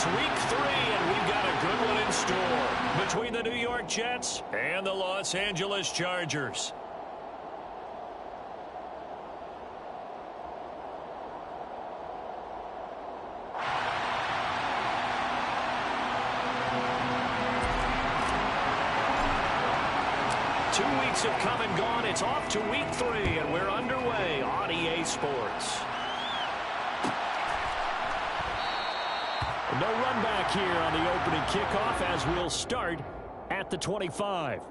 It's week 3, and we've got a good one in store between the New York Jets and the Los Angeles Chargers. Have come and gone. It's off to week 3, and we're underway on EA Sports. No run back here on the opening kickoff as we'll start at the 25.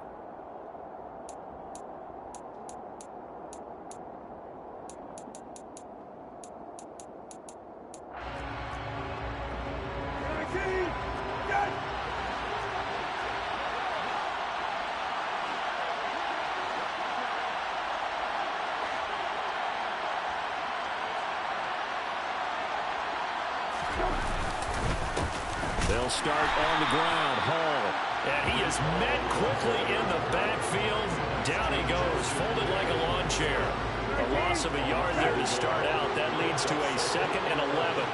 They'll start on the ground. Hall. And he is met quickly in the backfield. Down he goes, folded like a lawn chair. A loss of a yard there to start out. That leads to a 2nd and 11.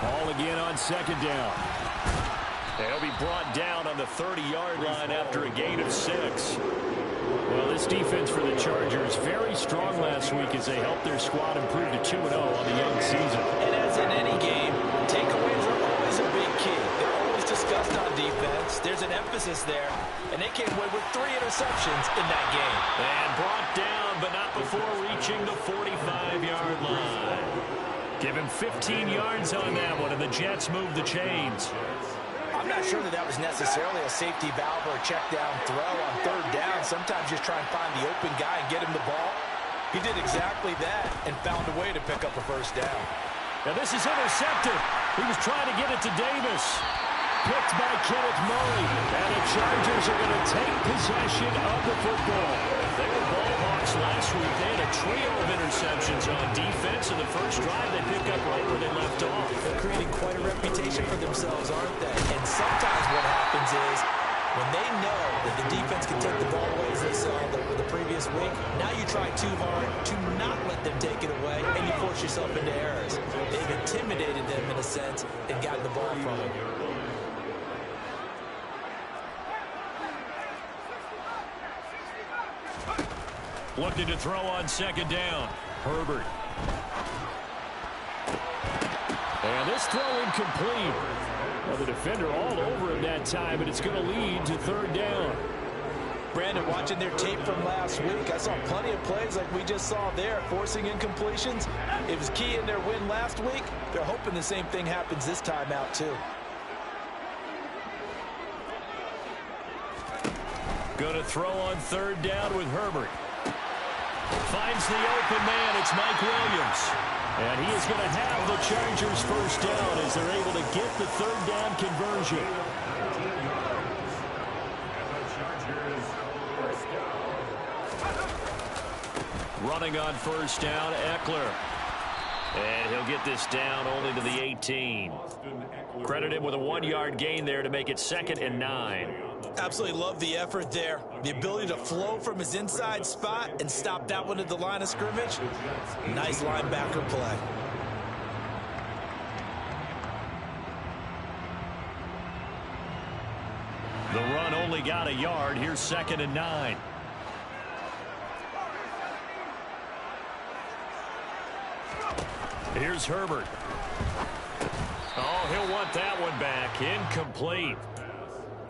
Hall again on 2nd down. They'll be brought down on the 30-yard line after a gain of 6. Well, this defense for the Chargers very strong last week as they helped their squad improve to 2-0 on the young season. And as in any game, takeaways are always a big key. They're always discussed on defense. There's an emphasis there, and they came away with 3 interceptions in that game. And brought down, but not before reaching the 45-yard line. Give him 15 yards on that one, and the Jets move the chains. I'm not sure that was necessarily a safety valve or a check down throw on 3rd down. Sometimes just try and find the open guy and get him the ball. He did exactly that and found a way to pick up a 1st down. Now this is intercepted. He was trying to get it to Davis. Picked by Kenneth Murray. And the Chargers are going to take possession of the football. They were ball hawks last week. They had a trio of interceptions on defense. In the first drive, they pick up right where they left off. They're creating quite a reputation for themselves, aren't they? And sometimes what happens is when they know that the defense can take the ball away, as they saw the previous week, now you try too hard to not let them take it away, and you force yourself into errors. They've intimidated them in a sense and gotten the ball from them. Looking to throw on 2nd down. Herbert. And this throw incomplete. Well, the defender all over him that time, and it's going to lead to 3rd down. Brandon, watching their tape from last week, I saw plenty of plays like we just saw there, forcing incompletions. It was key in their win last week. They're hoping the same thing happens this time out, too. Going to throw on 3rd down with Herbert. Finds the open man. It's Mike Williams. And he is going to have the Chargers 1st down as they're able to get the 3rd down conversion. Running on 1st down, Eckler. And he'll get this down only to the 18. Credit him with a 1-yard gain there to make it 2nd and 9. Absolutely love the effort there. The ability to flow from his inside spot and stop that one at the line of scrimmage. Nice linebacker play. The run only got a yard. Here's 2nd and 9. Here's Herbert. Oh, he'll want that one back. Incomplete.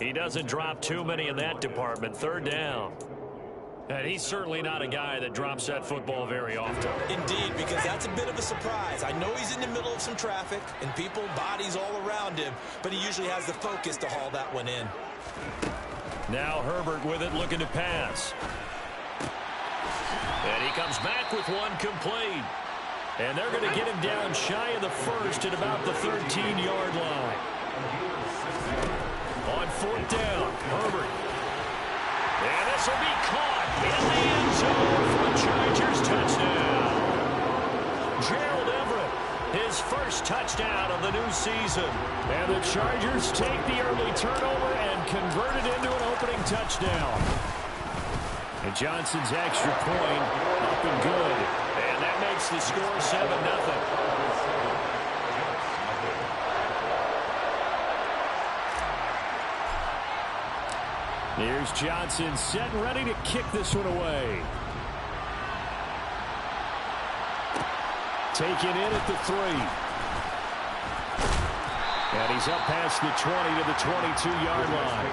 He doesn't drop too many in that department. 3rd down. And he's certainly not a guy that drops that football very often. Indeed, because that's a bit of a surprise. I know he's in the middle of some traffic and people, bodies all around him, but he usually has the focus to haul that one in. Now Herbert with it, looking to pass. And he comes back with one complete. And they're going to get him down shy of the 1st at about the 13-yard line. On 4th down, Herbert. And this will be caught in the end zone for a Chargers touchdown. Gerald Everett, his 1st touchdown of the new season. And the Chargers take the early turnover and convert it into an opening touchdown. And Johnson's extra point up and good. And that makes the score 7-0. Here's Johnson set and ready to kick this one away. Taken in at the 3. And he's up past the 20 to the 22-yard line.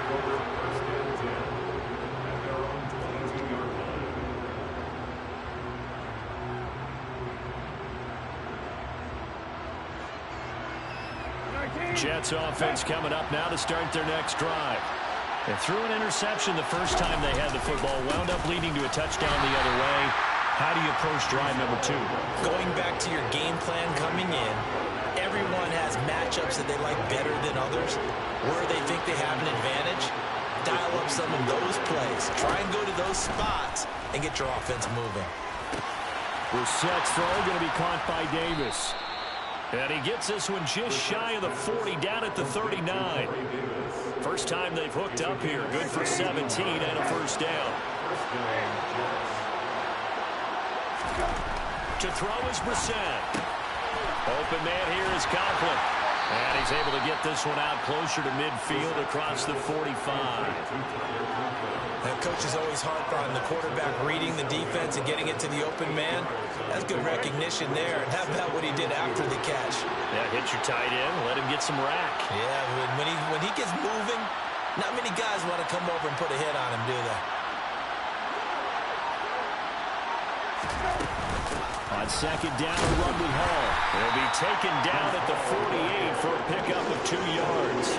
Jets offense coming up now to start their next drive. They threw an interception the first time they had the football, wound up leading to a touchdown the other way. How do you approach drive number 2? Going back to your game plan coming in, everyone has matchups that they like better than others. Where they think they have an advantage, dial up some of those plays. Try and go to those spots and get your offense moving. Brissett's throw going to be caught by Davis. And he gets this one just shy of the 40, down at the 39. First time they've hooked up here. Good for 17 and a first down. To throw is Brissett. Open man here is Conklin. And he's able to get this one out closer to midfield across the 45. Coach is always harped on the quarterback reading the defense and getting it to the open man. That's good recognition there. And how about what he did after the catch? Yeah, hit your tight end, let him get some rack. Yeah, when he gets moving, not many guys want to come over and put a hit on him, do they? On second down, a run with Hall. He'll be taken down at the 48 for a pickup of 2 yards.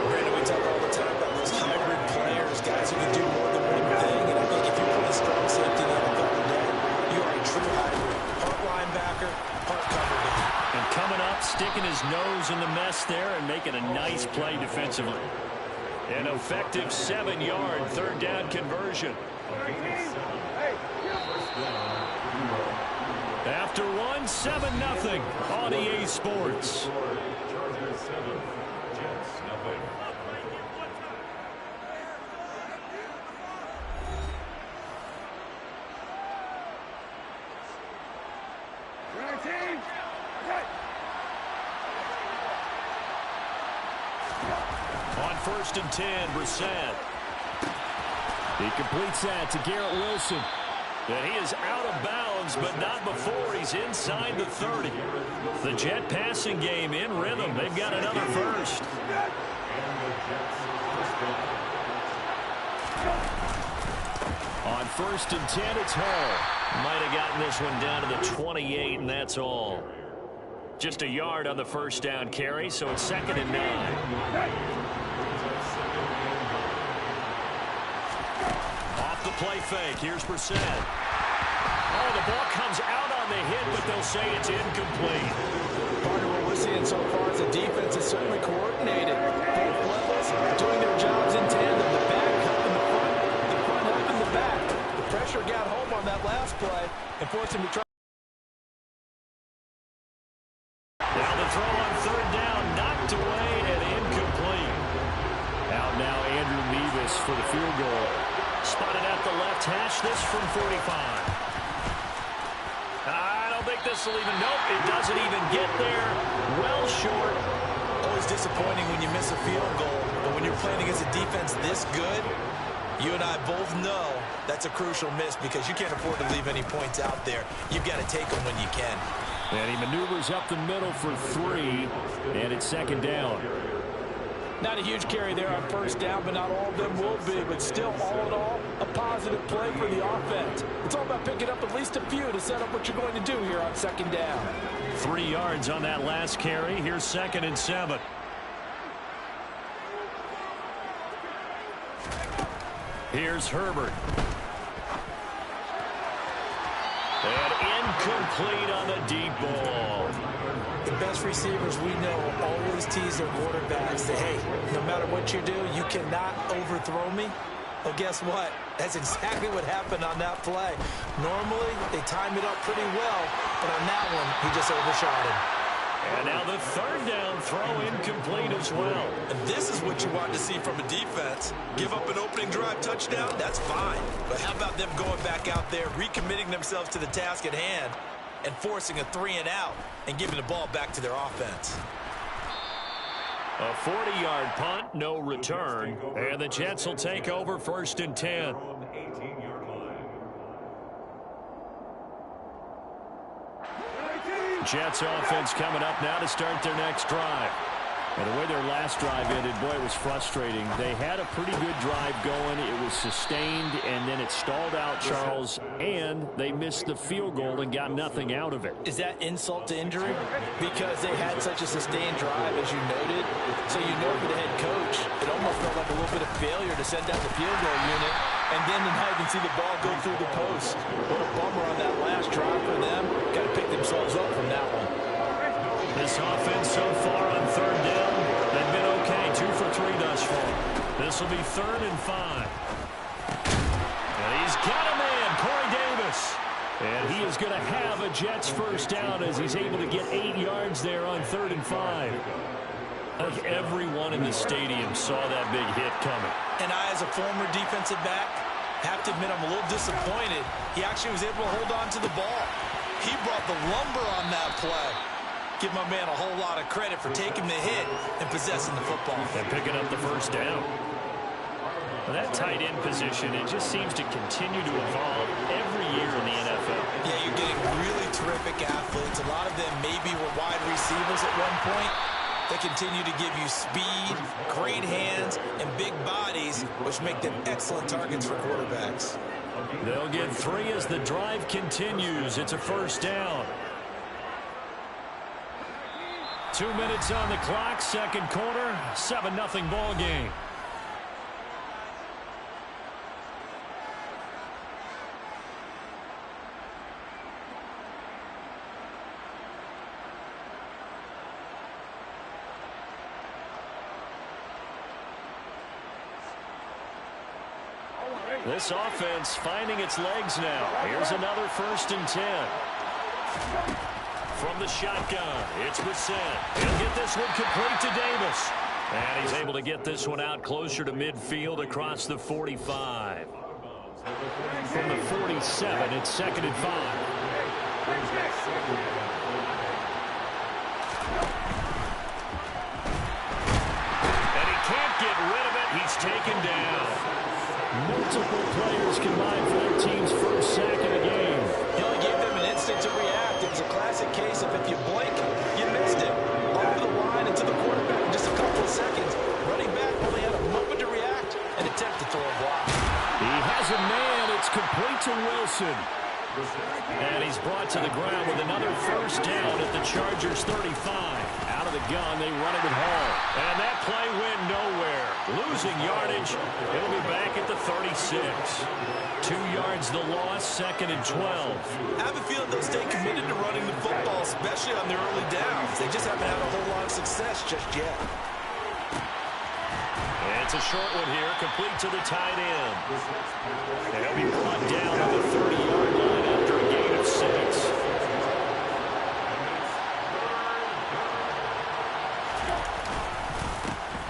Brandon, we talk all the time about those hybrid players, guys who can do more than one thing. And I think if you play strong safety in the NFL today, you are a true hybrid. Part linebacker, part cover guy. And coming up, sticking his nose in the mess there and making a nice play defensively. An effective 7-yard third down conversion. After one, 7-0 on EA Sports. On 1st and 10, Brissett. He completes that to Garrett Wilson. And he is out of bounds, but not before he's inside the 30. The Jet passing game in rhythm. They've got another first. On 1st and 10, it's Hall. Might have gotten this one down to the 28, and that's all. Just a yard on the first down carry, so it's 2nd and 9. Play fake. Here's Brissett. Oh, the ball comes out on the hit, but they'll say it's incomplete. Part of what we're seeing so far is the defense is certainly coordinated. Both levels doing their jobs in tandem. The back helping the front helping the back. The pressure got home on that last play and forced him to try. Now the throw on 3rd down, knocked away and incomplete. Out now Andrew Nevis for the field goal. Spotted at the left hash, this from 45. I don't think this will even, nope, it doesn't even get there. Well short. Always disappointing when you miss a field goal, but when you're playing against a defense this good, you and I both know that's a crucial miss because you can't afford to leave any points out there. You've got to take them when you can. And he maneuvers up the middle for 3, and it's 2nd down. Not a huge carry there on 1st down, but not all of them will be. But still, all in all, a positive play for the offense. It's all about picking up at least a few to set up what you're going to do here on 2nd down. 3 yards on that last carry. Here's 2nd and 7. Here's Herbert. And incomplete on the deep ball. The best receivers we know always tease their quarterbacks. Say, hey, no matter what you do, you cannot overthrow me. Well, guess what? That's exactly what happened on that play. Normally, they time it up pretty well, but on that one, he just overshot him. And now the 3rd down throw incomplete as well. And this is what you want to see from a defense. Give up an opening drive touchdown, that's fine. But how about them going back out there, recommitting themselves to the task at hand, and forcing a 3-and-out and giving the ball back to their offense? A 40-yard punt, no return. And the Jets will take over 1st and 10. Jets offense coming up now to start their next drive. And the way their last drive ended, boy, it was frustrating. They had a pretty good drive going. It was sustained, and then it stalled out, Charles, and they missed the field goal and got nothing out of it. Is that insult to injury? Because they had such a sustained drive, as you noted. So you know for the head coach, it almost felt like a little bit of failure to send out the field goal unit, and then tonight you can see the ball go through the post. What a bummer on that last drive for them. Got to pick themselves up from that one. This offense so far on 3rd down, they've been okay, 2 for 3 thus far. This will be 3rd and 5. And he's got a man, Corey Davis. And he is going to have a Jets first down as he's able to get 8 yards there on 3rd and 5. I think everyone in the stadium saw that big hit coming. And I, as a former defensive back, have to admit I'm a little disappointed. He actually was able to hold on to the ball. He brought the lumber on that play. Give my man a whole lot of credit for taking the hit and possessing the football. And picking up the first down. Well, that tight end position, it just seems to continue to evolve every year in the NFL. Yeah, you're getting really terrific athletes. A lot of them maybe were wide receivers at one point. They continue to give you speed, great hands, and big bodies, which make them excellent targets for quarterbacks. They'll get 3 as the drive continues. It's a first down. 2 minutes on the clock, 2nd quarter, 7-0 ball game. This offense finding its legs now. Here's another 1st and 10. From the shotgun, it's Brissett. He'll get this one complete to Davis. And he's able to get this one out closer to midfield across the 45. From the 47, it's 2nd and 5. And he can't get rid of it. He's taken down. Multiple players combined for their team's first sack of the game. He only gave them an instant to react. It was a classic case of if you blink, you missed it. Off the line and to the quarterback in just a couple of seconds. Running back only had a moment to react and attempt to throw a block. He has a man. It's complete to Wilson. And he's brought to the ground with another first down at the Chargers' 35. Out of the gun, they run it with Hall. And that play went nowhere. Losing yardage. It'll be back at the 36. 2 yards the loss, 2nd and 12. I have a feeling they'll stay committed to running the football, especially on their early downs. They just haven't had a whole lot of success just yet. And it's a short one here, complete to the tight end. And he'll be brought down on the 30-yard line after a gain of 6.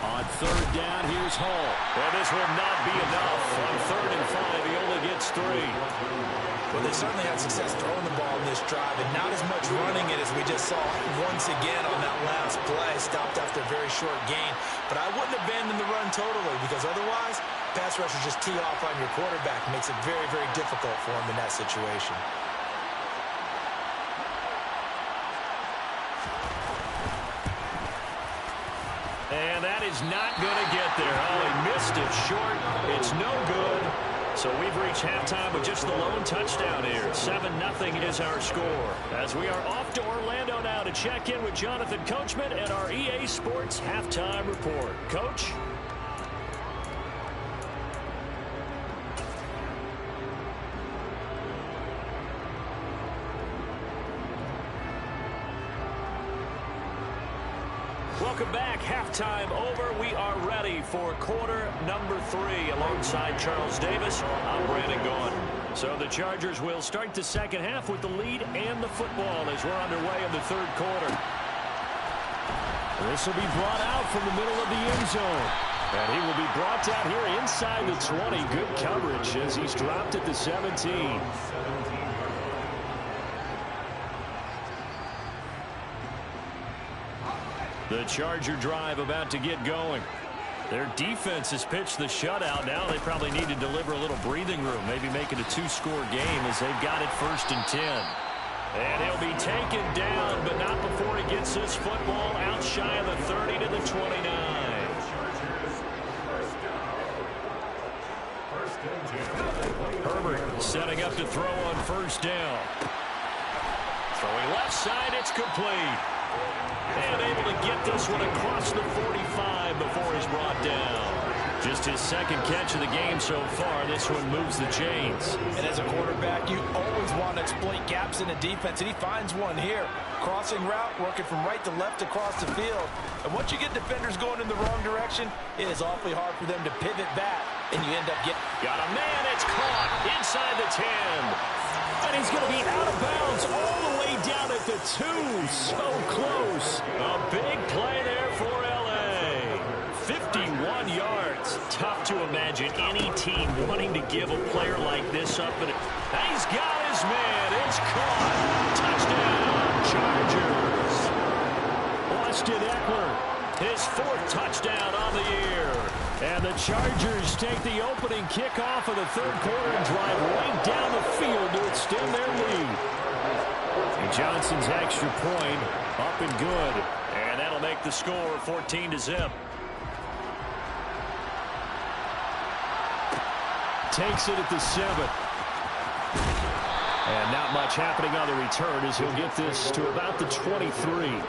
On 3rd down, here's Hall. Well, this will not be enough. On 3rd and 5, he only gets 3. Well, they certainly had success throwing the ball in this drive, and not as much running it as we just saw once again on that last play. Stopped after a very short gain. But I wouldn't abandon the run totally, because otherwise, pass rushers just tee off on your quarterback. Makes it very, very difficult for him in that situation. And that is not going to get there. Oh, he missed it short. It's no good. So we've reached halftime with just the lone touchdown here. 7-0 is our score. As we are off to Orlando now to check in with Jonathan Coachman and our EA Sports Halftime Report. Coach? Welcome back. Halftime over. We are ready for quarter number 3 alongside Charles Davis. I'm Brandon Gaughan. So the Chargers will start the second half with the lead and the football as we're underway in the 3rd quarter. This will be brought out from the middle of the end zone. And he will be brought down here inside the 20. Good coverage as he's dropped at the 17. The Charger drive about to get going. Their defense has pitched the shutout. Now they probably need to deliver a little breathing room, maybe make it a two-score game as they've got it 1st and 10. And he'll be taken down, but not before he gets this football out shy of the 30 to the 29. Herbert setting up to throw on 1st down. Throwing left side, it's complete. And able to get this one across the 45 before he's brought down. Just his 2nd catch of the game so far. This one moves the chains. And as a quarterback, you always want to exploit gaps in the defense, and he finds one here. Crossing route, working from right to left across the field. And once you get defenders going in the wrong direction, it is awfully hard for them to pivot back, and you end up getting... Got a man, it's caught inside the 10. And he's going to be out of bounds all the way down at the 2. So close. A big play there for L.A. 51 yards. Tough to imagine any team wanting to give a player like this up. But he's got his man. It's caught. Touchdown, Chargers. Austin Eckler, his 4th touchdown on the year. And the Chargers take the opening kickoff of the 3rd quarter and drive right down the field to extend their lead. And Johnson's extra point up and good. And that'll make the score 14-0. Takes it at the 7. And not much happening on the return as he'll get this to about the 23.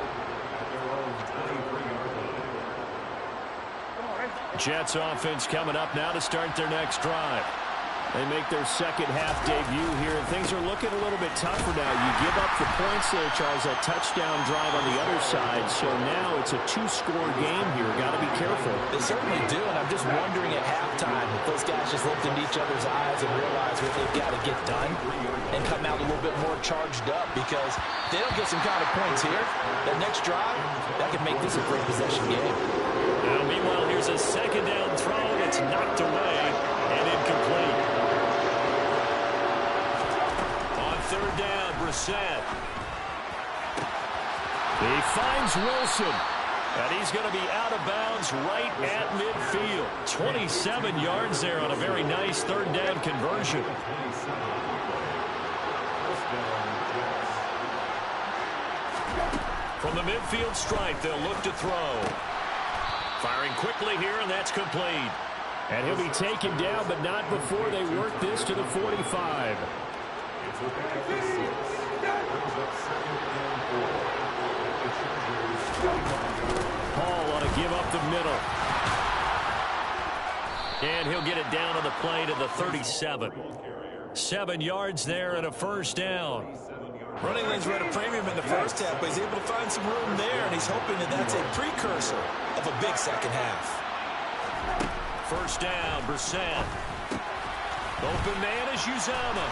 Jets offense coming up now to start their next drive. They make their 2nd half debut here, and things are looking a little bit tougher now. You give up the points there, Charles, that touchdown drive on the other side. So now it's a 2-score game here. Got to be careful. They certainly do, and I'm just wondering at halftime if those guys just looked into each other's eyes and realize what they've got to get done and come out a little bit more charged up, because if they don't get some kind of points here, that next drive, that could make this a great possession game. Now, meanwhile, here's a 2nd down throw that's knocked away and incomplete. On 3rd down, Brissett. He finds Wilson. And he's going to be out of bounds right at midfield. 27 yards there on a very nice 3rd down conversion. From the midfield stripe, they'll look to throw. Firing quickly here, and that's complete. And he'll be taken down, but not before they work this to the 45. Hall on a give up the middle. And he'll get it down on the play to the 37. 7 yards there and a 1st down. Running lanes were at a premium in the 1st half, but he's able to find some room there, and he's hoping that that's a precursor of a big 2nd half. 1st down, Brissett. Open man is Uzama.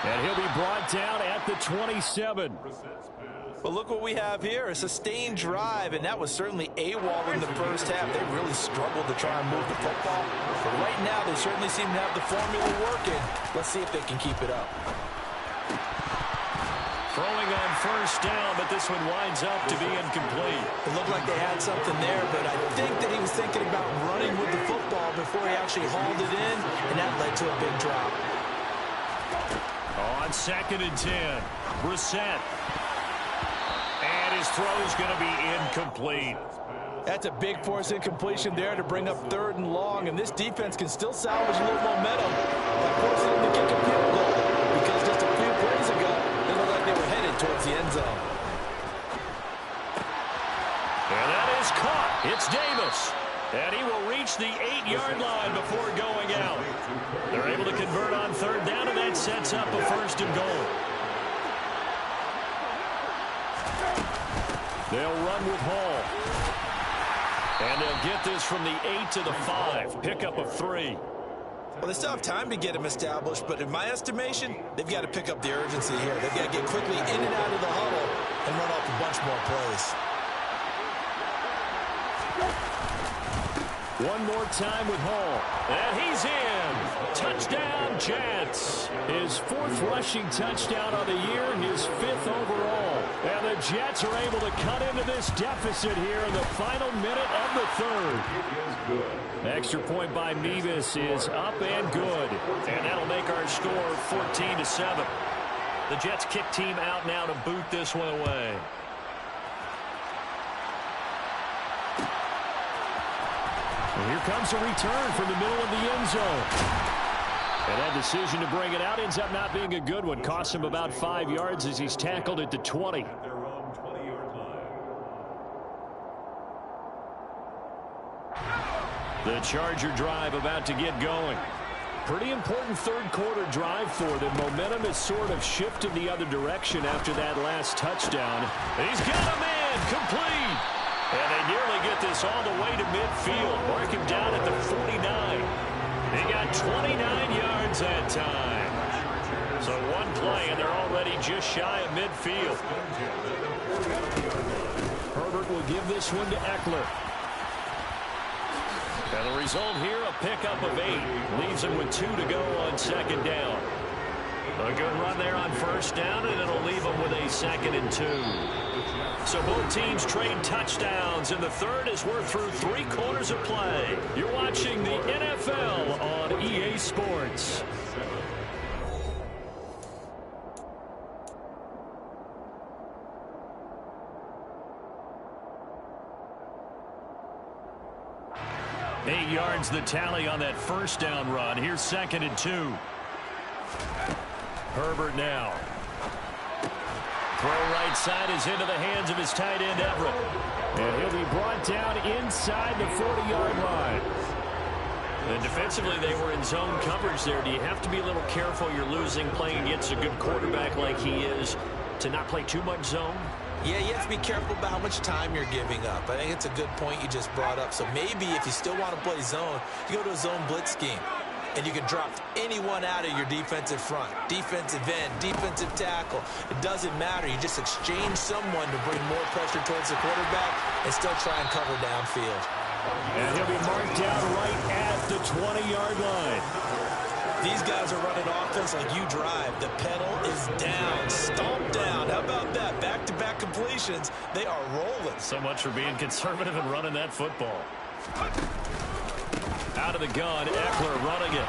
And he'll be brought down at the 27. But look what we have here, a sustained drive, and that was certainly AWOL in the 1st half. They really struggled to try and move the football. But right now, they certainly seem to have the formula working. Let's see if they can keep it up. Throwing on 1st down, but this one winds up to be incomplete. It looked like they had something there, but I think that he was thinking about running with the football before he actually hauled it in, and that led to a big drop. On 2nd and 10, Brissett. And his throw's going to be incomplete. That's a big force incompletion there to bring up 3rd and long, and this defense can still salvage a little momentum by forcing them to kick a field goal, because just a few plays ago, they looked like they were headed towards the end zone. And that is caught. It's Davis. And he will reach the 8-yard line before going out. They're able to convert on 3rd down, and that sets up a 1st and goal. They'll run with Hall. And they'll get this from the 8 to the 5. Pickup of 3. Well, they still have time to get him established, but in my estimation, they've got to pick up the urgency here. They've got to get quickly in and out of the huddle and run off a bunch more plays. One more time with Hall. And he's in. Touchdown, Jets. His 4th rushing touchdown of the year, his 5th overall. And the Jets are able to cut into this deficit here in the final minute of the third. Extra point by Mevis is up and good. And that'll make our score 14-7. The Jets kick team out now to boot this one away. And here comes a return from the middle of the end zone. And that decision to bring it out ends up not being a good one. Costs him about 5 yards as he's tackled at the 20. The Charger drive about to get going. Pretty important third quarter drive for them. Momentum has sort of shifted the other direction after that last touchdown. He's got a man complete. And they nearly get this all the way to midfield. Mark him down at the 49. They got 29 yards that time. So one play, and they're already just shy of midfield. Herbert will give this one to Eckler. And the result here, a pickup of 8. Leaves him with 2 to go on second down. A good run there on first down, and it'll leave him with a 2nd and 2. So both teams trade touchdowns in the third as we're through 3 quarters of play. You're watching the NFL on EA Sports. Eight yards the tally on that first down run. Here's 2nd and 2. Herbert now. Throw right side is into the hands of his tight end, Everett. And he'll be brought down inside the 40-yard line. And defensively, they were in zone coverage there. Do you have to be a little careful you're losing playing against a good quarterback like he is to not play too much zone? Yeah, you have to be careful about how much time you're giving up. I think it's a good point you just brought up. So maybe if you still want to play zone, you go to a zone blitz scheme. And you can drop anyone out of your defensive front. Defensive end, defensive tackle. It doesn't matter. You just exchange someone to bring more pressure towards the quarterback and still try and cover downfield. And he'll be marked down right at the 20-yard line. These guys are running offense like you drive. The pedal is down, stomped down. How about that? Back-to-back completions. They are rolling. So much for being conservative and running that football. Out of the gun, Eckler running it.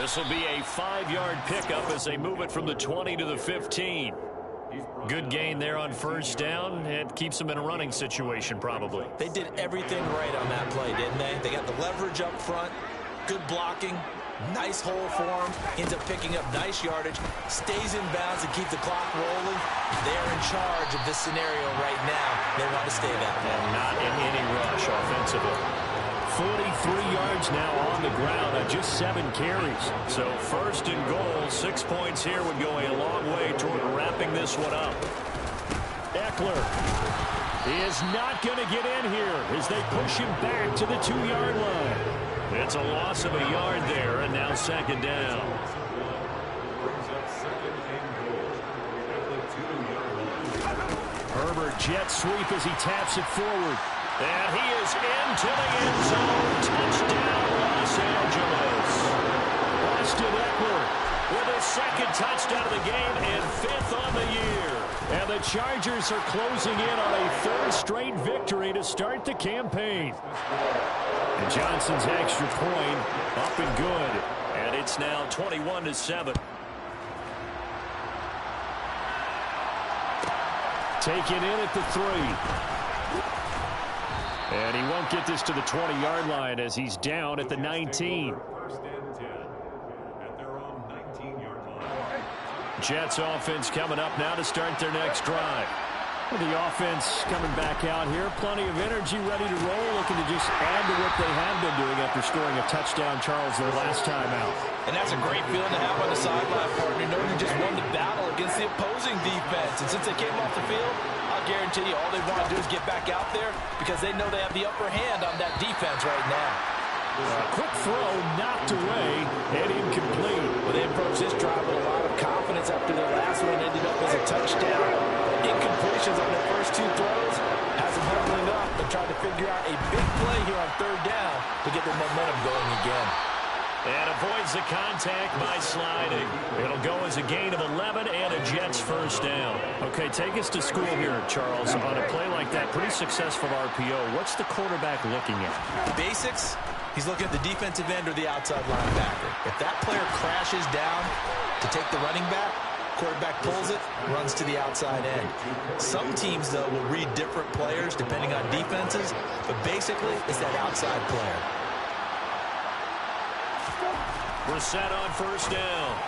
This will be a 5-yard pickup as they move it from the 20 to the 15. Good gain there on first down. It keeps them in a running situation probably. They did everything right on that play, didn't they? They got the leverage up front, good blocking, nice hole for him, ends up picking up nice yardage, stays in bounds and keep the clock rolling. They're in charge of this scenario right now. They want to stay that way. And not in any rush offensively. 43 yards now on the ground on just 7 carries. So 1st and goal, 6 points here would go a long way toward wrapping this one up. Eckler is not going to get in here as they push him back to the 2-yard line. It's a loss of a yard there, and now 2nd down. Herbert jet sweep as he taps it forward. And he is into the end zone. Touchdown, Los Angeles. Austin Eckler with his 2nd touchdown of the game and 5th on the year. And the Chargers are closing in on a 3rd straight victory to start the campaign. And Johnson's extra point up and good. And it's now 21-7. Taken in at the 3. And he won't get this to the 20-yard line as he's down at the 19. Jets offense coming up now to start their next drive. Well, the offense coming back out here. Plenty of energy, ready to roll, looking to just add to what they have been doing after scoring a touchdown, Charles, their last time out. And that's a great feeling to have on the sideline, partner, knowing you just won the battle against the opposing defense. And since they came off the field, I'll guarantee you all they want to do is get back out there because they know they have the upper hand on that defense right now. Quick throw knocked away and incomplete. Well, they approached this drive with a lot of confidence after their last one ended up as a touchdown. Incompletions on their first 2 throws has them huddling up and trying to figure out a big play here on 3rd down to get their momentum going again. And avoids the contact by sliding. It'll go as a gain of 11 and a Jets 1st down. Okay, take us to school here, Charles. On a play like that, pretty successful RPO. What's the quarterback looking at? Basics, he's looking at the defensive end or the outside linebacker. If that player crashes down to take the running back, quarterback pulls it, runs to the outside end. Some teams, though, will read different players depending on defenses, but basically it's that outside player. We're set on first down.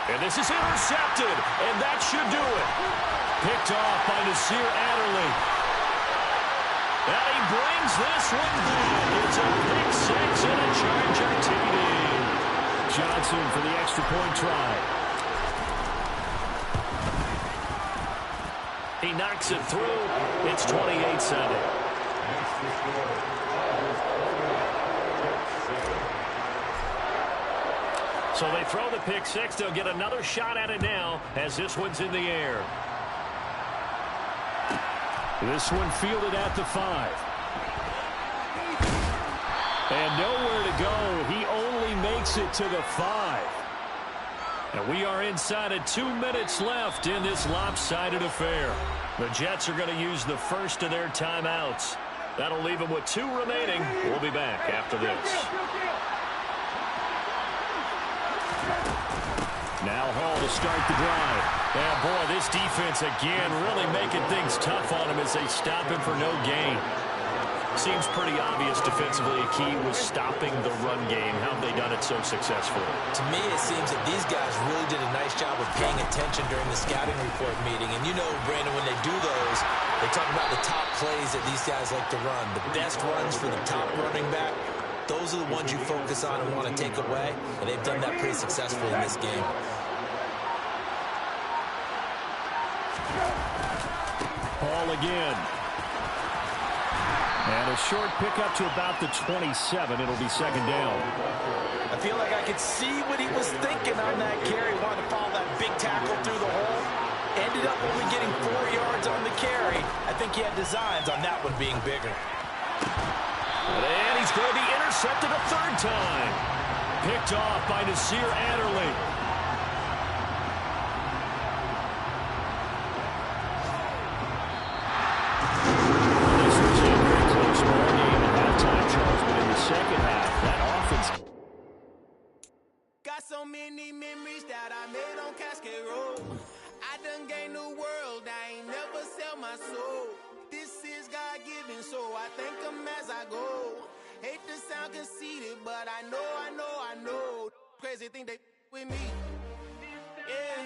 And this is intercepted, and that should do it. Picked off by Nasir Adderley. And he brings this one back. It's a pick six and a Charger TD. Johnson for the extra point try. He knocks it through. It's 28-7. So they throw the pick six. They'll get another shot at it now as this one's in the air. This one fielded at the 5. And nowhere to go. He only makes it to the 5. And we are inside of 2 minutes left in this lopsided affair. The Jets are going to use the first of their timeouts. That'll leave them with 2 remaining. We'll be back after this. Now Hall to start the drive. And boy, this defense again really making things tough on him as they stop him for no gain. Seems pretty obvious defensively a key was stopping the run game. How have they done it so successfully? To me, it seems that these guys really did a nice job of paying attention during the scouting report meeting. And you know, Brandon, when they do those, they talk about the top plays that these guys like to run. The best runs for the top running back. Those are the ones you focus on and want to take away, and they've done that pretty successfully in this game. Hall again. And a short pickup to about the 27. It'll be second down. I feel like I could see what he was thinking on that carry. Wanted to follow that big tackle through the hole. Ended up only getting 4 yards on the carry. I think he had designs on that one being bigger. And he's going to be intercepted a 3rd time. Picked off by Nasir Adderley. This was a very close ball game at halftime, Charles, but in the second half, that offense. Got so many memories that I made on Cascade Road. I done gained the world, I ain't never sell my soul. This is God-given, so I thank him as I go. Hate to sound conceited, but I know. Crazy thing they with me. Yeah,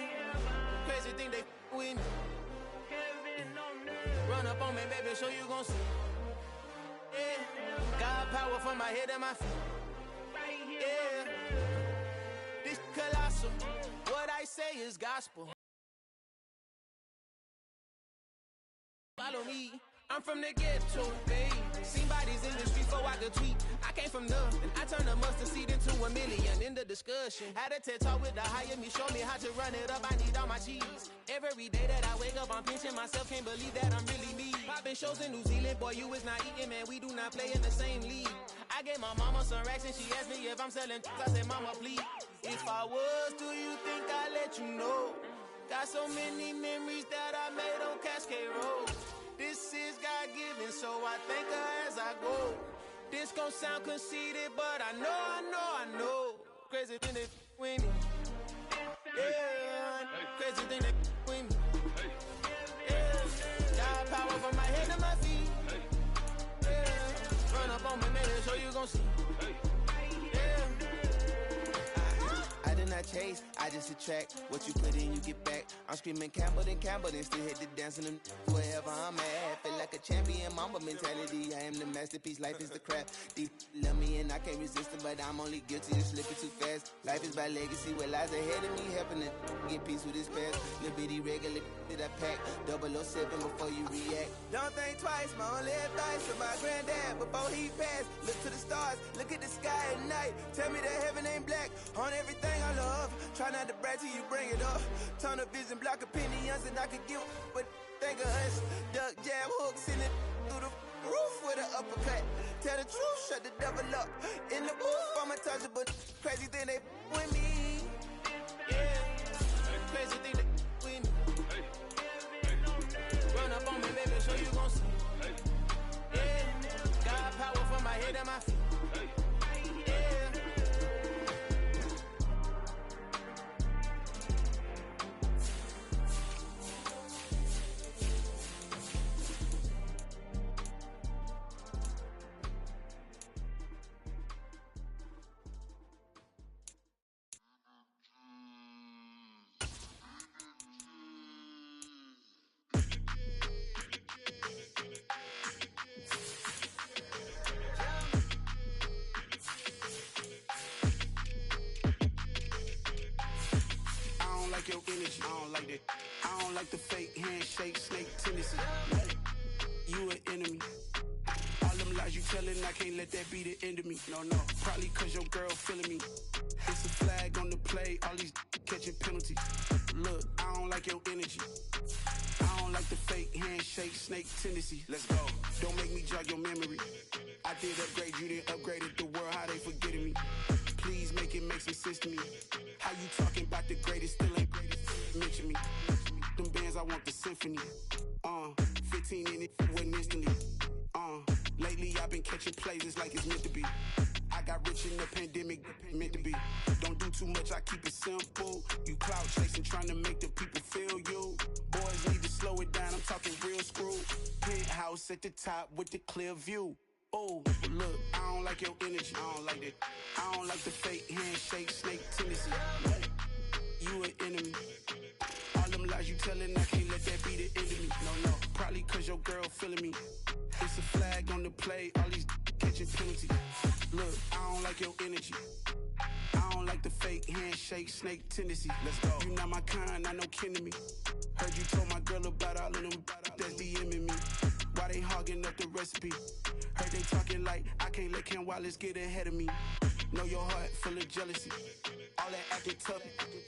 crazy thing they with me. Run up on me, baby, show you gon' see. Yeah, God power from my head and my feet. Yeah, this colossal. What I say is gospel. Follow me. I'm from the ghetto, babe. Seen bodies in the street before I could tweet. I came from nothing. I turned a mustard seed into $1 million in the discussion. Had a TED talk with the higher me, show me how to run it up. I need all my cheese. Every day that I wake up, I'm pinching myself. Can't believe that I'm really me. Popping shows in New Zealand, boy, you is not eating, man. We do not play in the same league. I gave my mama some racks and she asked me if I'm selling. I said, mama, please. If I was, do you think I'd let you know? Got so many memories that I made on Cascade Road. This is God-given, so I thank her as I go. This gon' sound conceited, but I know. Crazy thing they with me. Yeah, crazy thing they with me. Yeah, God power from my head to my feet. Yeah, run up on me, man, so you gon' see. Yeah. I did not chase, I just attract. What you put in, you get back. I'm screaming Campbell, then still hit the dance in them. Wherever I'm at, feel like a champion, mamba mentality. I am the masterpiece, life is the crap. Deep love me and I can't resist it, but I'm only guilty of slipping too fast. Life is by legacy, what lies ahead of me, helping to get peace with this past. Little bitty regular that I pack, 007 before you react. Don't think twice, my only advice to my granddad before he passed. Look to the stars, look at the sky at night. Tell me that heaven ain't black on everything I love. Try not to brag till you bring it up. Tunnel vision, block opinions, and I could give but think of us. Duck jab hooks in it through the roof with an uppercut. Tell the truth, shut the devil up. In the booth, I'm untouchable. Crazy thing they with me. Yeah, crazy thing they with me. I don't like that. I don't like the fake handshake, snake tendency. You an enemy. All them lies you telling, I can't let that be the end of me. No, probably cause your girl feeling me. It's a flag on the play, all these catching penalties. Look, I don't like your energy. I don't like the fake handshake, snake tendency. Let's go. Don't make me jog your memory. I did upgrade, you didn't upgrade it. The world, how they forgetting me. Please make it make some sense to me. How you talking about the greatest, still ain't greatest? Mention me. Them bands, I want the symphony. 15 in it, went instantly. Lately I've been catching plays, it's like it's meant to be. I got rich in the pandemic, meant to be. Don't do too much, I keep it simple. You cloud chasing, trying to make the people feel you. Boys need to slow it down, I'm talking real screw. Penthouse at the top with the clear view. Oh, look, I don't like your energy, I don't like that. I don't like the fake handshake, snake tendency. You an enemy. All them lies you telling, I can't let that be the end of me. No, probably cause your girl feeling me. It's a flag on the play, all these catching penalties. Look, I don't like your energy. I don't like the fake handshake, snake tendency. Let's go. You not my kind, I know kin to me. Heard you told my girl about all of them that's DMing me. Why they hogging up the recipe? Heard they talking like I can't let Ken Wallace get ahead of me. Know your heart full of jealousy. All that acting tough,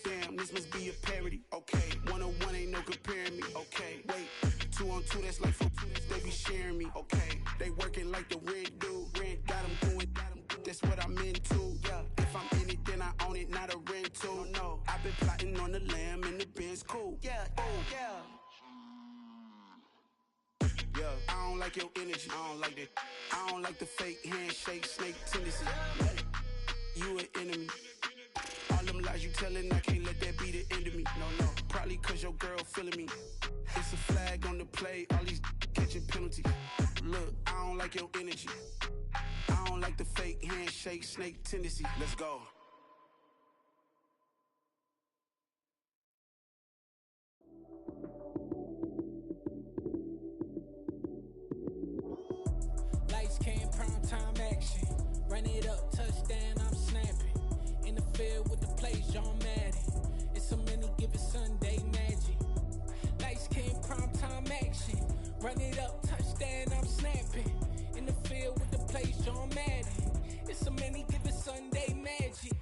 damn, this must be a parody. Okay, 1-on-1 ain't no comparing me. Okay, wait, 2-on-2, that's like 4-2, they be sharing me. Okay, they working like the rent do. Rent got them going, that's what I'm into. Yeah, if I'm in it, then I own it, not a rental. No, I've been plotting on the lamb and the Benz cool. Yeah, oh, yeah. Yeah, I don't like your energy, I don't like that. I don't like the fake handshake, snake tendency. You an enemy. All them lies you telling, I can't let that be the end of me. No, probably cause your girl feeling me. It's a flag on the play, all these catching penalties. Look, I don't like your energy. I don't like the fake handshake, snake tendency. Let's go. Lights came, prime time action. Run it up, touchdown, I'm snapping. In the field with the plays, John Madden. It's so many, give it Sunday magic. Lights came, prime time action. Run it up, touchdown, I'm snapping. In the field with the plays, John Madden. It's so many, give it Sunday magic.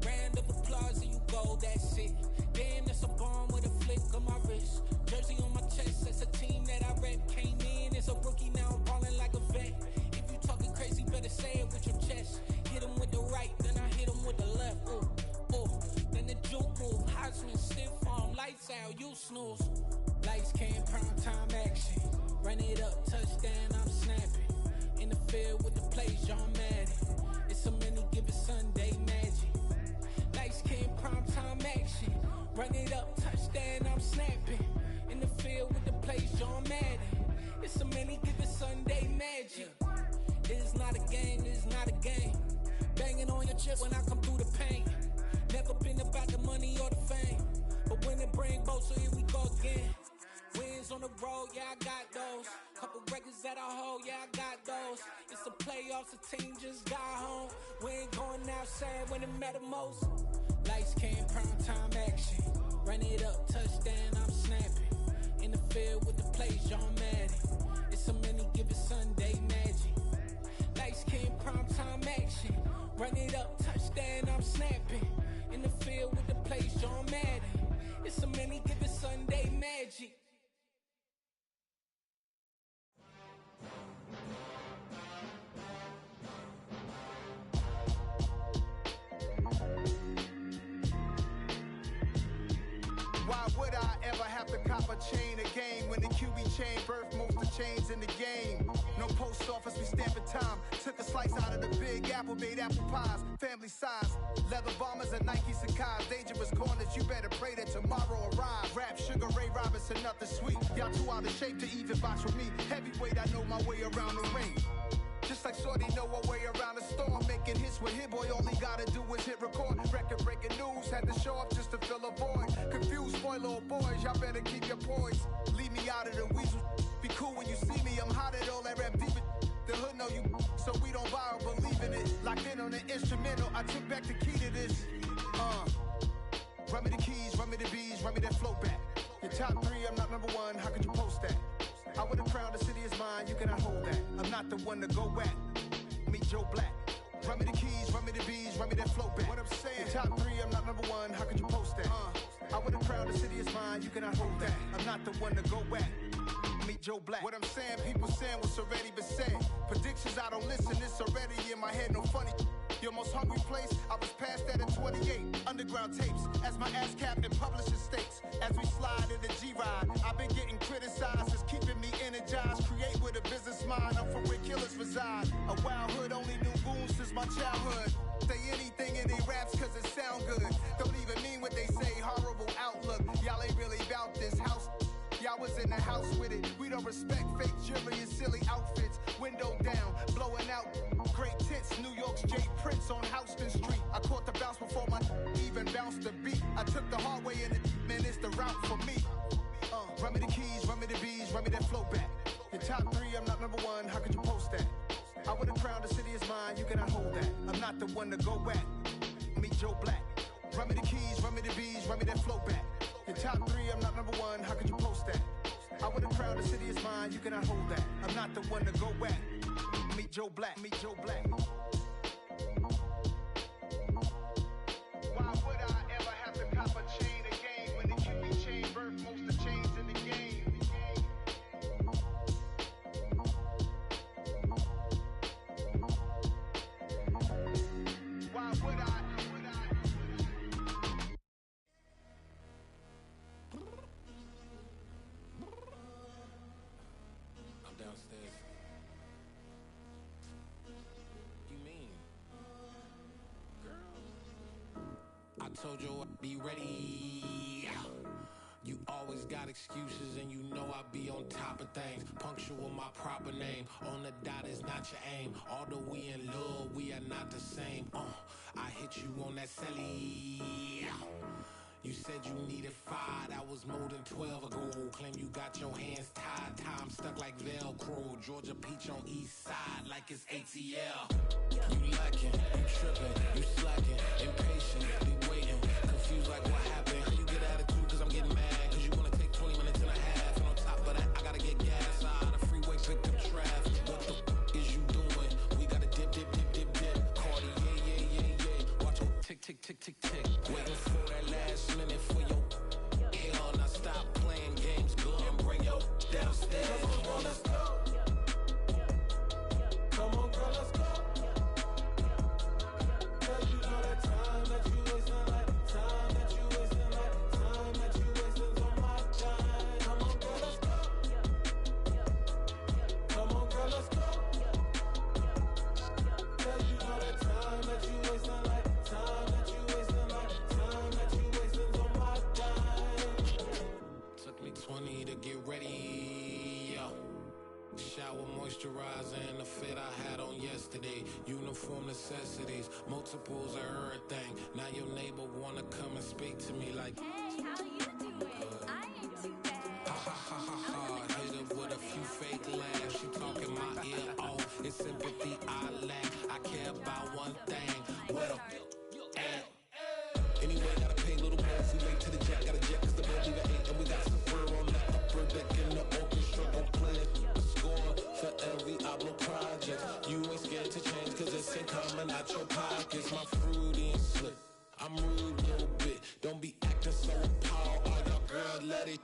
Round of applause and you go, that's it. Damn, that's a bomb with a flick on my wrist. Jersey on my chest, that's a team that I rep. Came in as a rookie, now I'm balling like a vet. If you talking crazy, better say it with your chest. Hit him with the right, then I hit him with the left. Then the juke move, Heisman, stiff arm, lights out, you snooze. Lights came, prime time action. Run it up, touchdown, I'm snapping. In the field with the plays, John Madden. It's so many, give it Sunday magic. Lights came, prime time action. Run it up, touchdown, I'm snapping. In the field with the plays, John Madden. It's so many, give it Sunday magic. It is not a game, it is not a game. Banging on your chest when I come through the pain. Never been about the money or the fame. But when it bring both, so here we go again. Wins on the road, yeah, I got those. Couple records that I hold, yeah, I got those. It's the playoffs, the team just got home. We ain't going outside when it matter most. Lights came, prime time action. Run it up, touchdown, I'm snapping. In the field with the plays, John Madden. It's so many, give it Sunday magic. Lights came, prime time action. Run it up, touchdown, I'm snapping. In the field with the plays, John Madden. It's so many, give it Sunday magic. Why would I ever have to cop a chain again when the QB chain birthed most of the chains in the game? No post office, we stamping time. Took a slice out of the big apple, made apple pies, family size. Leather bombers and Nike Sacai's. Dangerous corners, you better pray that tomorrow arrives. Rap, Sugar Ray Robinson, nothing sweet. Y'all too out of shape to even box with me. Heavyweight, I know my way around the ring. Just like Shorty know her way around the storm. Making hits with Hit Boy, all he gotta do is hit record. Record breaking news, had to show up just to fill a void. Confused, spoiled little boys, y'all better keep your poise. Leave me out of the weasel. Be cool when you see me, I'm hot at all that rap deep. The hood know you, so we don't borrow, believe in it. Locked in on the instrumental, I took back the key to this. Run me the keys, run me the bees, run me that flow back. Your top three, I'm not number one, how could you post that? I would've crowned the city is mine, you cannot hold that. I'm not the one to go at. Meet Joe Black. Run me the keys, run me the bees, run me that flow back. What I'm saying, your top three, I'm not number one, how could you post that? I would've crowned the city is mine, you cannot hold that. I'm not the one to go at. Meet Joe Black. What I'm saying, people saying what's already been said. Predictions, I don't listen, it's already in my head, no funny. Your most hungry place, I was past that at 28. Underground tapes, as my ass cap in publishing states. As we slide in the G-Ride, I've been getting criticized, it's keeping me energized. Create with a business mind, I'm from where killers reside. A wild hood, only knew goons since my childhood. Say anything in they raps cause it sound good. Don't even mean what they say, horrible outlook. Y'all ain't really about this house. Y'all was in the house with it. We don't respect fake jewelry and silly outfits. Window down, blowing out. Great tits, New York's J. Prince on Houston Street. I caught the bounce before my even bounced the beat. I took the hard way in it, man, it's the route for me. Run me the keys, run me the bees, run me that flow back. Your top three, I'm not number one, how could you post that? I would've crowned the city is mine, you cannot hold that. I'm not the one to go at. Meet Joe Black. Run me the keys, run me the bees, run me that flow back. Your top three, I'm not number one, how could you post that? I would've crowned the city is mine, you cannot hold that. I'm not the one to go at. Meet Joe Black, meet Joe Black. Why would I ever have to cop a chain again when the QB chain birthed most of chains in the game? Why would I? I'm downstairs. You mean? Girl, I told you I'd be ready. You always got excuses and you know I be on top of things. Punctual my proper name. On the dot is not your aim. Although we in love, we are not the same. I hit you on that celly. You said you needed 5, that was more than 12 ago. Claim you got your hands tied, time stuck like Velcro. Georgia Peach on east side like it's ATL. You lacking, you tripping, you slacking, impatient, be waiting, confused like what happened. How you get attitude cause I'm getting mad, cause you wanna take 20 minutes and a half. And on top of that, I gotta get gas out of the freeway, pick up traffic. What the f is you doing? We gotta dip, dip, dip, dip, dip. Cardi, yeah. Watch your tick, tick, tick, tick, tick. Waiting for that last minute for your hell. Now stop playing games, go and bring your downstairs. Come on, let's go. Come on, girl, let's go. Cause you know that time that you wasting, like time that you wasting, like time that you wasting on my time. Come on, girl, let's go. Come on, girl, let's go. Cause you know that time that you wasting, like time that you wasting, like time that you wasting on my time. Took me 20 to get ready, yo. Shower moisturizer and the fit I had on yesterday. Uniform necessities, multiples of everything. Now your neighbor wanna come and speak to me like, Hey, how you doing? I ain't too bad. ha ha ha ha ha. Hit her with a few fake laughs. She talking my ear off. It's sympathy I lack. I care about one thing. What up? Anyway, gotta pay a little more. If we late to the jet, gotta jet cause the bed leave at 8. And we got some fur on the upper deck in the orchestra. Don't play it. Score for every album project. You ain't scared to change cause it's ain't coming out your pockets. My fruity and slick. I'm rude a little bit. Don't be acting so appalled. All y'all girl, let it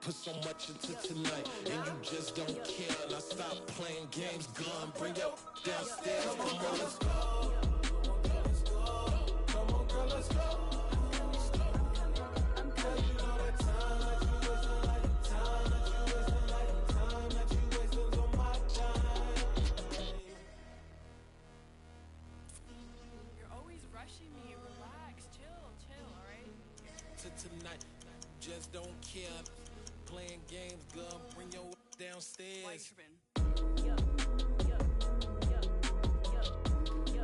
put so much into tonight. And you just don't care. Now stop playing games, gun. Bring your downstairs. Come on, girl, let's go. Come on, girl, let's go. Cause you know that time that you wasting, like time that you wasting, like time that you wasting on my time. You're always rushing me. Relax, chill, alright? To tonight, just don't care. Playing games, girl. Bring your downstairs. Why you tripping?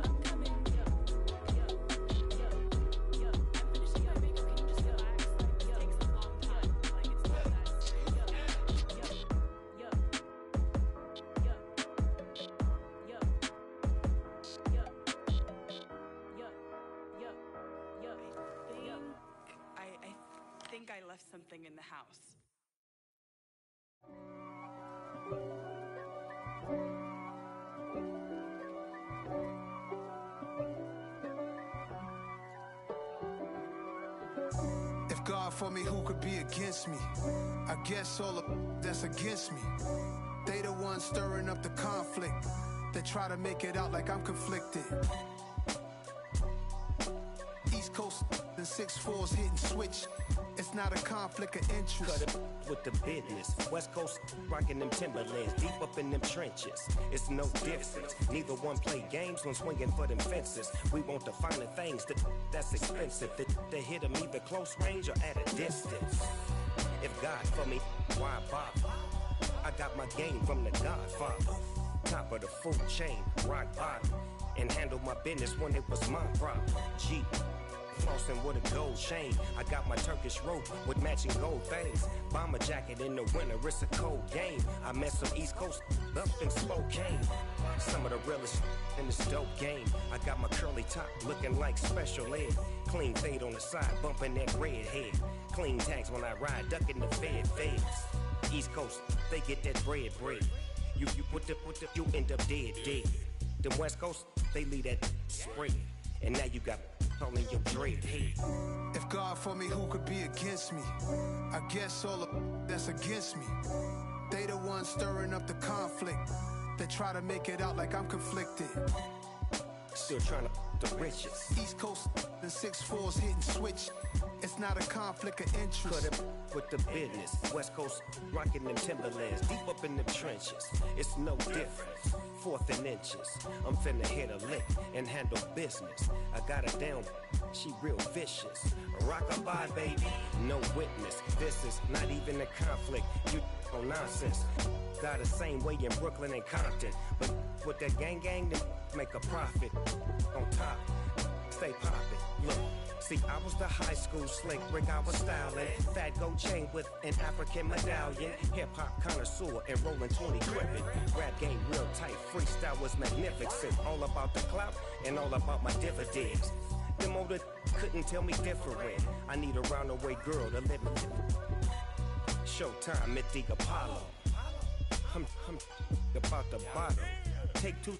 I'm coming. I'm finishing my makeup. Can you just relax? Like, this takes a long time. Like, it's not that serious. I think think I left something in the house. If God for me, who could be against me? I guess all of that's against me. They the ones stirring up the conflict. They try to make it out like I'm conflicted. East Coast and 6'4's hitting switch. It's not a conflict of interest. Cut it with the business. West Coast rocking them Timberlands, deep up in them trenches. It's no difference. Neither one play games when swinging for them fences. We want the finer things that's expensive. That hit them either close range or at a distance. If God for me, why bother? I got my game from the Godfather. Top of the food chain, rock bottom. And handle my business when it was my problem. G. Flossing with a gold chain. I got my Turkish rope with matching gold things. Bomber jacket in the winter, it's a cold game. I met some East Coast up in Spokane. Some of the realest in this dope game. I got my curly top looking like special ed. Clean fade on the side, bumping that red head. Clean tags when I ride, ducking the feds. East Coast, they get that bread. You you end up dead. Them West Coast, they leave that spread. And now you got calling your dread head. If God for me, who could be against me? I guess all of that's against me. They the ones stirring up the conflict. They try to make it out like I'm conflicted. Still trying to the riches. East Coast and 6'4's hitting switch. It's not a conflict of interest. Cut it with the business. West Coast rocking them Timberlands, deep up in them trenches. It's no difference. 4th and inches. I'm finna hit a lick and handle business. I got her down, she real vicious. Rock-a-bye, baby, no witness. This is not even a conflict. You on nonsense. Got the same way in Brooklyn and Compton. But with that gang, they make a profit. On top, stay poppin'. Look. See, I was the high school slick Rick, I was styling. Fat gold chain with an African medallion. Hip-hop connoisseur and rolling 20 crippin'. Rap game real tight, freestyle was magnificent. All about the clout and all about my dividends. Them older couldn't tell me different. I need a roundaway girl to live with. Showtime at the Apollo. I'm about the bottom. Take 2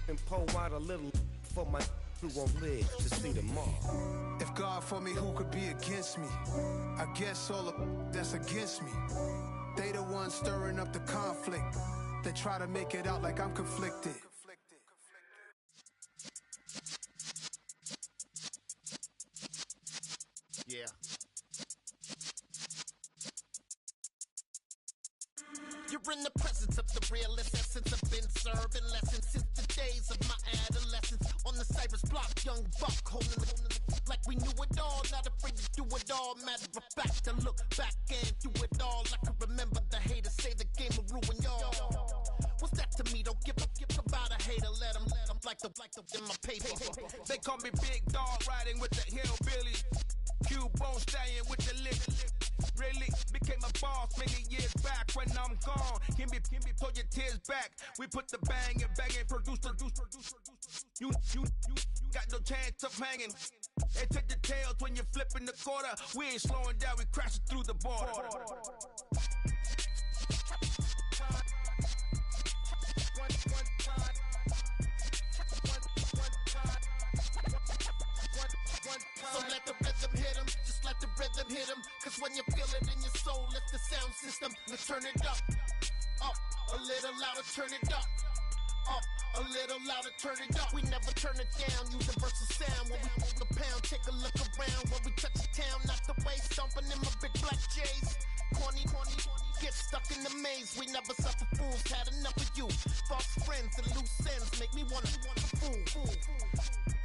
and pour out a little for my who won't live to see tomorrow. If God for me, who could be against me? I guess all of that's against me. They the ones stirring up the conflict. They try to make it out like I'm conflicted. Yeah. You're in the presence of the realest essence. I've been serving lessons since the days of my adolescence. On the Cypress block, young buck holding the like we knew it all. Not afraid to do it all. Matter of fact, to look back and do it all. I can remember the haters say the game will ruin y'all. What's that to me? Don't give about a hater. Let them like the in my paper. They call me Big Dog, riding with the hillbillies. Q-Bone staying with the lick. Really became a boss many years back. When I'm gone, can be pull your tears back. We put the bang and produce. You got no chance of hanging. They take the tails when you're flipping the quarter. We ain't slowing down, we crashing through the border. So let the rhythm hit him, just let the rhythm hit him. Cause when you feel it in your soul, lift the sound system. Let's turn it up, a little louder, turn it up, a little louder, turn it up. We never turn it down, universal sound. When we move the pound, take a look around. When we touch the town, not the way, stomping in my big black J's. Corny, get stuck in the maze. We never suffer fools, had enough of you. False friends and loose ends make me wanna fool.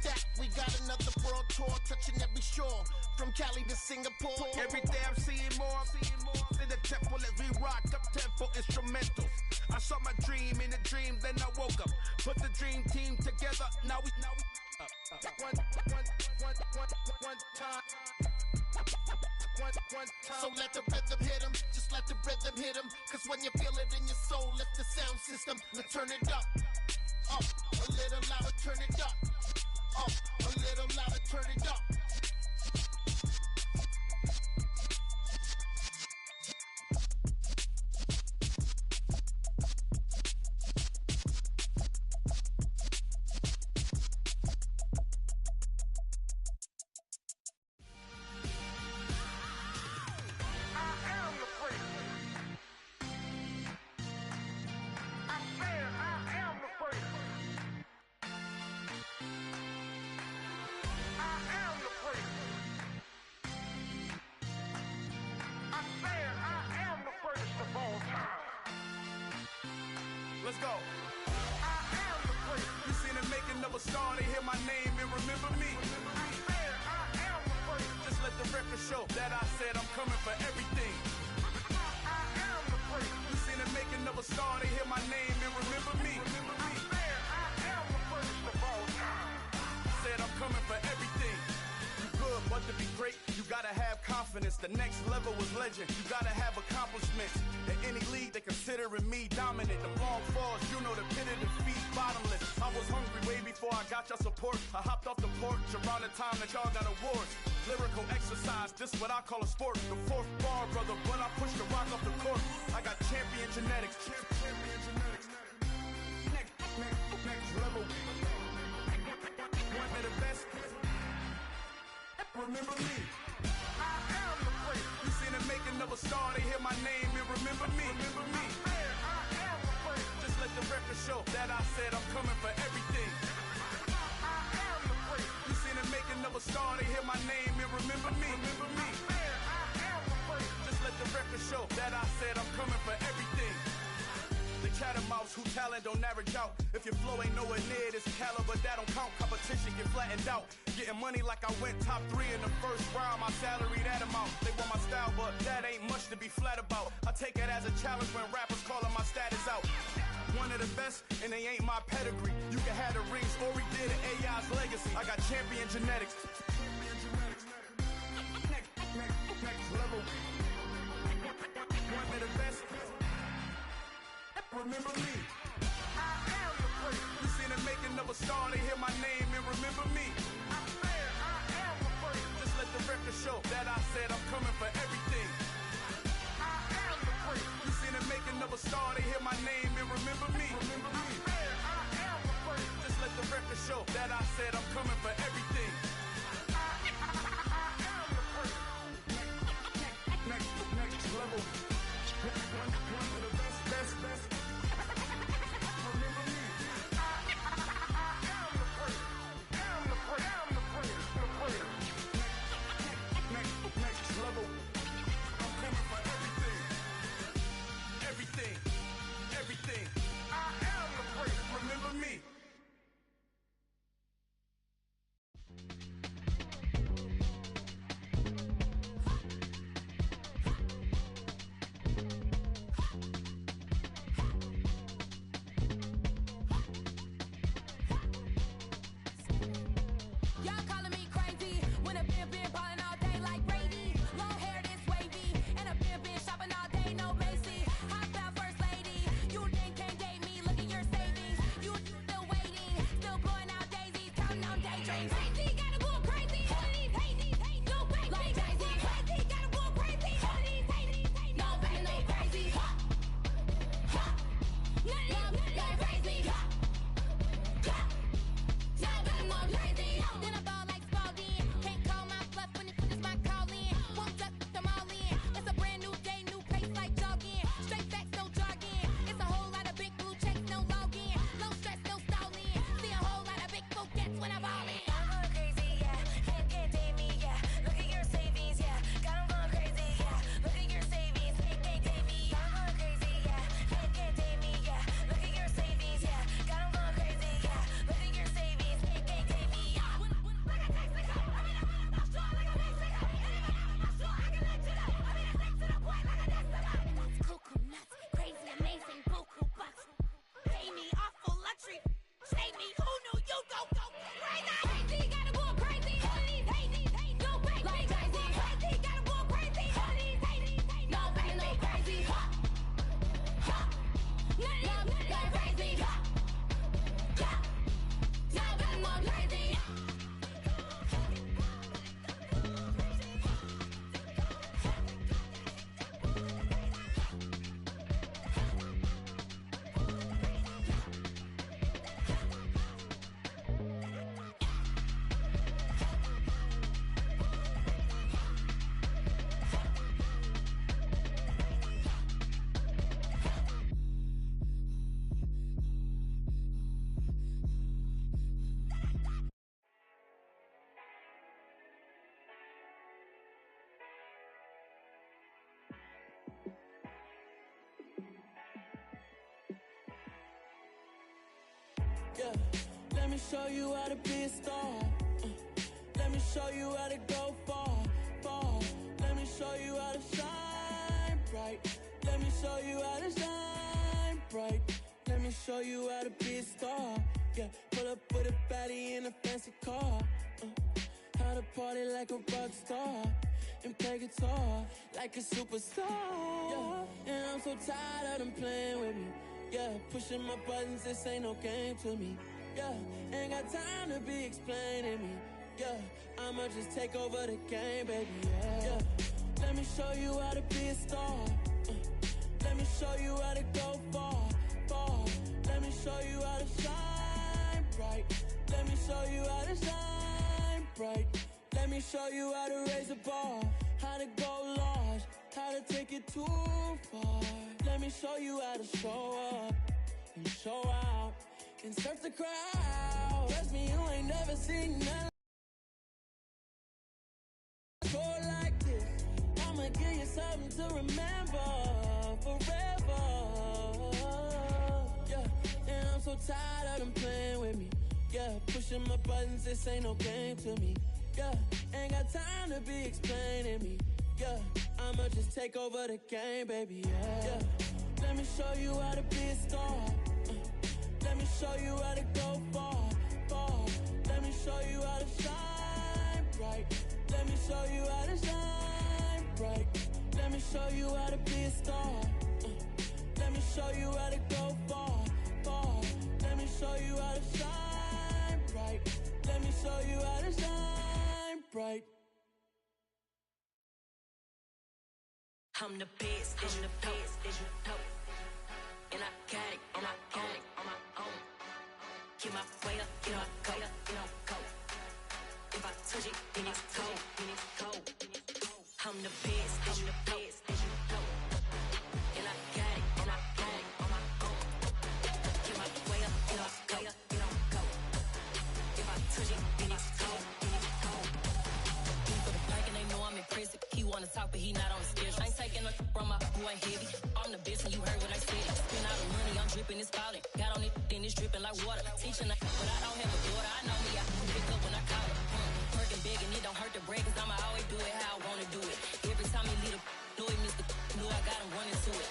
That we got another world tour, touching every shore, from Cali to Singapore. Every day I'm seeing more in the temple as we rock up tempo instrumentals. I saw my dream in a dream, then I woke up. Put the dream team together, now we one time. So let the rhythm hit him, just let the rhythm hit him. Cause when you feel it in your soul, lift the sound system. Let's turn it up, a little louder, turn it up, a little louder, turn it up. let's go. I am the great. You seen the making of a star, they hear my name and remember me. I am the great. Just let the record show that I said I'm coming for everything. I am the great. You seen the making of a star, they hear my name and remember me. I am the greatest of all time. Said I'm coming for everything. You good, but to be great, you gotta have confidence. The next level was legend. You gotta have accomplishments. In any league, they considering me dominant. The long falls, you know the pit of defeat, bottomless. I was hungry way before I got your support. I hopped off the porch around the time that y'all got awards. Lyrical exercise, this what I call a sport. The fourth bar, brother, when I push the rock off the court. I got champion genetics. Champion genetics. Next level. One of the best. Remember me. I am the great. You seen the making of a star, they hear my name and remember me. Remember me. I am the great. Just let the record show that I said I'm coming for everything. I am the great. You seen the making of a star, they hear my name and remember me. Remember me. I am the great. Just let the record show that I said I'm coming for everything. The chattermouths who talent don't average out. If your flow ain't nowhere near this caliber, that don't count. Competition get flattened out. Getting money like I went top 3 in the first round. My salary that amount. They want my style, but that ain't much to be flat about. I take it as a challenge when rappers calling my status out. One of the best, and they ain't my pedigree. You can have the rings, or we did it, AI's legacy. I got champion genetics. Next level. One of the best. Remember me. I am the great. You seen the making of a star, they hear my name and remember me. I am the great. Just let the record show that I said I'm coming for everything. I am the great. You seen the making of a star, they hear my name and remember me. Remember me. I am the great. Just let the record show that I said I'm coming for everything. I am the great. Next level. One of the best. me show you how to be a star. Let me show you how to go far, far. Let me show you how to shine bright. Let me show you how to shine bright. Let me show you how to be a star. Yeah, pull up with a baddie in a fancy car. How to party like a rock star and play guitar like a superstar. Yeah, and I'm so tired of them playing with me. Yeah, pushing my buttons, this ain't no game to me. Yeah, ain't got time to be explaining me. Yeah, I'ma just take over the game, baby. Yeah, let me show you how to be a star. Let me show you how to go far, far. Let me show you how to shine bright. Let me show you how to shine bright. Let me show you how to raise a bar, how to go large, how to take it too far. Let me show you how to show up and show out and surf the crowd. Trust me, you ain't never seen nothing like this. I'ma give you something to remember forever. Yeah, and I'm so tired of them playing with me. Yeah, pushing my buttons, this ain't no game to me. Yeah, ain't got time to be explaining me. Yeah, I'ma just take over the game, baby. Yeah, let me show you how to be a star. Let me show you how to go far, far. Let me show you how to shine bright. Let me show you how to shine bright. Let me show you how to be a star. Let me show you how to go far, far. Let me show you how to shine bright. Let me show you how to shine bright. I'm the best, as you know, as you know. And I got it, and I got it on my own. Get my way up, get my go, go. If I touch it, then it's cold, then it's cold. I'm the best, as you know, as you know. And I got it, and I got it on my own. Get my way up, get my go. If I touch it, then it's cold, then it's cold. He for the bike and they know I'm impressive. He wanna talk, but he not on the schedule. I ain't taking a from my boy heavy. I'm the best and you heard what I said. Spend all the money, I'm dripping, it's falling. Got on it, then it's dripping like water. Teaching, but I don't have a daughter. I know me, I can pick up when I call it. Working big and it don't hurt to break, cause I'ma always do it how I wanna do it. Every time he lead a know it, Mr. Know I got him running to it.